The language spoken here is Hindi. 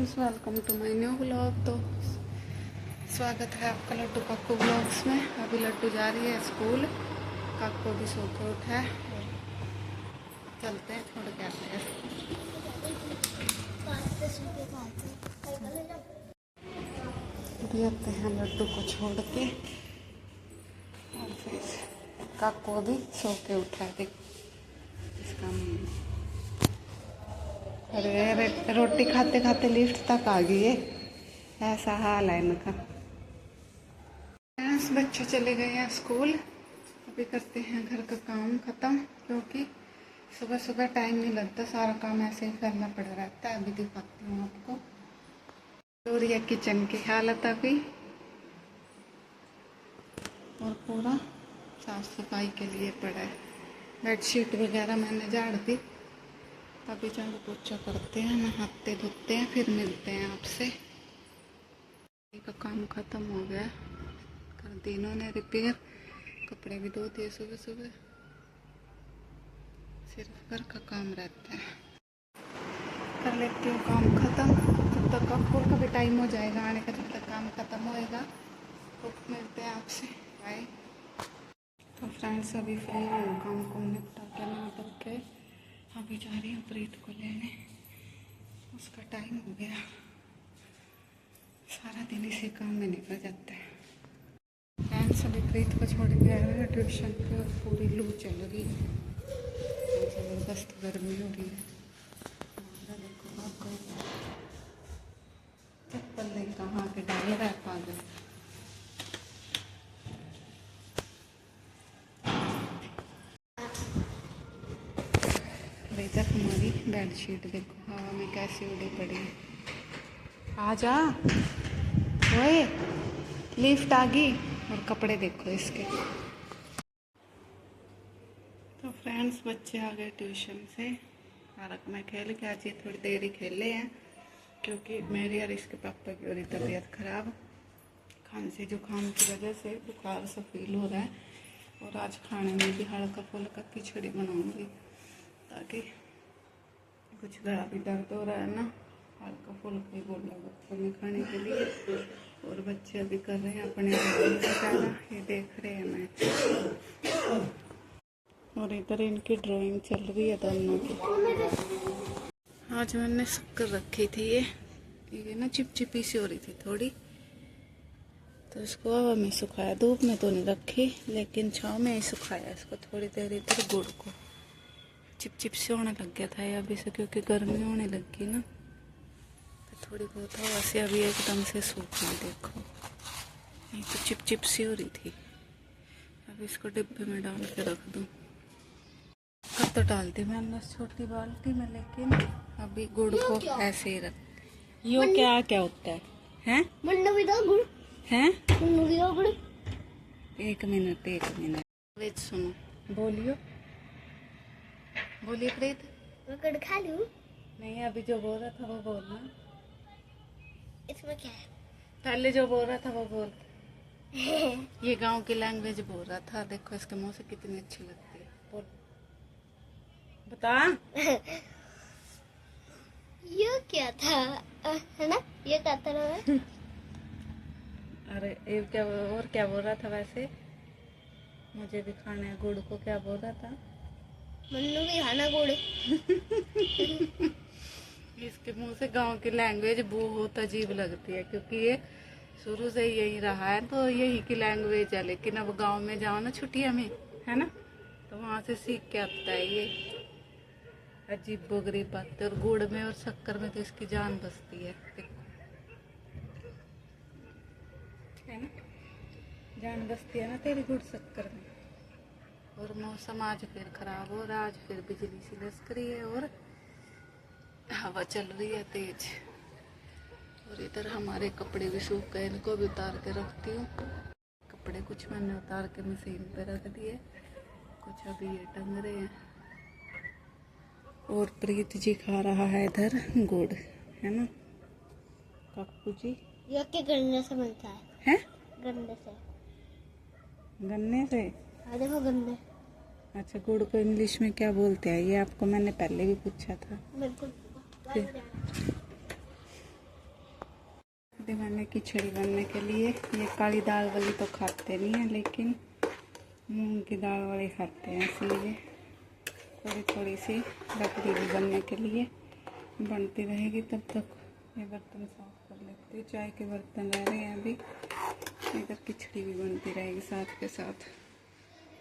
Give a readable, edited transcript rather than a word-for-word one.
Friends, welcome to my new vlog. तो स्वागत है आपका लड्डू काकू व्लॉग्स में। अभी लड्डू जा रही है स्कूल, काकू भी सो के उठा है। चलते हैं, छोड़ के आते हैं। आते हैं लड्डू को छोड़ के, और फिर काकू भी सो के उठा है। देख इसका अरे रोटी खाते खाते लिफ्ट तक आ गई है, ऐसा हाल है इनका। बच्चे चले गए हैं स्कूल। अभी करते हैं घर का काम खत्म, क्योंकि सुबह सुबह टाइम नहीं लगता, सारा काम ऐसे ही करना पड़ रहता है। अभी दिखाती हूँ आपको। और ये किचन की हालत अभी, और पूरा साफ सफाई के लिए पड़ा है। बेडशीट वगैरह मैंने झाड़ दी। अभी झाड़ू पोछा करते हैं, नहाते धोते हैं, फिर मिलते हैं आपसे। का काम खत्म हो गया, कर दी इन्होंने रिपेयर। कपड़े भी धो दिए सुबह सुबह। सिर्फ घर का काम रहता है, कर लेती हूँ काम खत्म। जब तक कपूर का भी टाइम हो जाएगा आने का, जब तक काम खत्म होएगा तो मिलते हैं आपसे। बाय। तो फ्रेंड्स, अभी फ्री हूँ, काम को निपटा के ना के अभी जा रही हूँ प्रीत को लेने। उसका टाइम हो गया, सारा दिन इसी काम में निकल जाता है। फ्रेंड्स, अभी प्रीत को छोड़ के आया है ट्यूशन पे, और पूरी लू चल रही है, ज़बरदस्त गर्मी हो रही है। देखो चप्पल नहीं कहाँ के डाल रहा है पागल। तक हमारी बेडशीट देखो हवा में कैसी उड़ी पड़ी है। आ जा ओए, लिफ्ट आ गई। और कपड़े देखो इसके। तो फ्रेंड्स, बच्चे आ गए ट्यूशन से। पार्क में खेल के आज, ये थोड़ी देर ही खेले हैं, क्योंकि मेरी और इसके पापा की हो रही तबीयत खराब। खांसी जुकाम की वजह से बुखार सा फील हो रहा है। और आज खाने में भी हल्का फुल्का खिचड़ी बनाऊंगी, ताकि कुछ गला भी दर्द हो रहा है ना, हल्का फुल्का ही बोला बच्चों में खाने के लिए। और बच्चे अभी कर रहे हैं अपने ये देख रहे हैं मैच। और इधर इनकी ड्राइंग चल रही है दोनों की। आज मैंने शक्कर रखी थी, ये ना चिपचिपी सी हो रही थी थोड़ी, तो इसको हवा में सुखाया। धूप में तो नहीं रखी, लेकिन छाँव में ही सुखाया इसको थोड़ी देर। इधर गुड़ को चिपचिप से होने लग गया था ये अभी से, क्योंकि गर्मी होने लगी ना, तो थोड़ी बहुत हवा से अभी एकदम से सूख गई। देखो ये तो चिपचिप सी हो रही थी। अभी इसको डिब्बे में डाल के रख दूँ। कब तो डाल दी मैंने छोटी बाल्टी में, लेकिन अभी गुड़ को ऐसे ही रख। यो क्या क्या होता है? हैं? गुड़ हैं? गुड़। एक मिनट वेज सुनो, बोलियो, बोलिए प्रीत। गुड़ खा लूं? नहीं, अभी जो बोल रहा था वो बोलना। इसमें क्या है? पहले जो बोल रहा था वो बोल। ये गांव की लैंग्वेज बोल रहा था। देखो इसके मुंह से कितनी अच्छी लगती है। बोल, बता। ये क्या था, है ना? ये क्या था ना? अरे ये क्या, और क्या बोल रहा था वैसे? मुझे भी खाना है गुड़ को, क्या बोल रहा था? मन्नू भी खाना गुड़। इसके मुंह से गांव की लैंग्वेज बहुत अजीब लगती है, क्योंकि ये शुरू से यही रहा है, तो यही की लैंग्वेज है। लेकिन अब गांव में जाओ ना छुट्टियां में, है ना, तो वहां से सीख के आता है ये अजीब बोगरीब बात। और गुड़ में और शक्कर में तो इसकी जान बसती है, है ना, जान बसती है ना तेरी गुड़ शक्कर में। और मौसम आज फिर खराब हो रहा है, आज फिर बिजली सी लसक रही है, और हवा चल रही है तेज। और इधर हमारे कपड़े भी सूख गए, इनको भी उतार के रखती हूँ। कपड़े कुछ मैंने उतार के मशीन पे रख दिए, कुछ अभी ये टंग रहे हैं। और प्रीत जी खा रहा है इधर गुड़, है ना काकू जी? ये के गन्ने से बनता है? गन्ने से। गन्ने से? हाँ देखो गन्ने। अच्छा, गुड़ को इंग्लिश में क्या बोलते हैं? ये आपको मैंने पहले भी पूछा था। बिल्कुल। मैंने खिचड़ी बनने के लिए। ये काली दाल वाली तो खाते नहीं है, लेकिन मूंग की दाल वाली खाते हैं, इसलिए थोड़ी थोड़ी सी रख दी बनने के लिए। बनती रहेगी तब तक ये बर्तन साफ कर लेती हूँ। चाय के बर्तन रह रहे हैं अभी, इधर खिचड़ी भी बनती रहेगी साथ के साथ।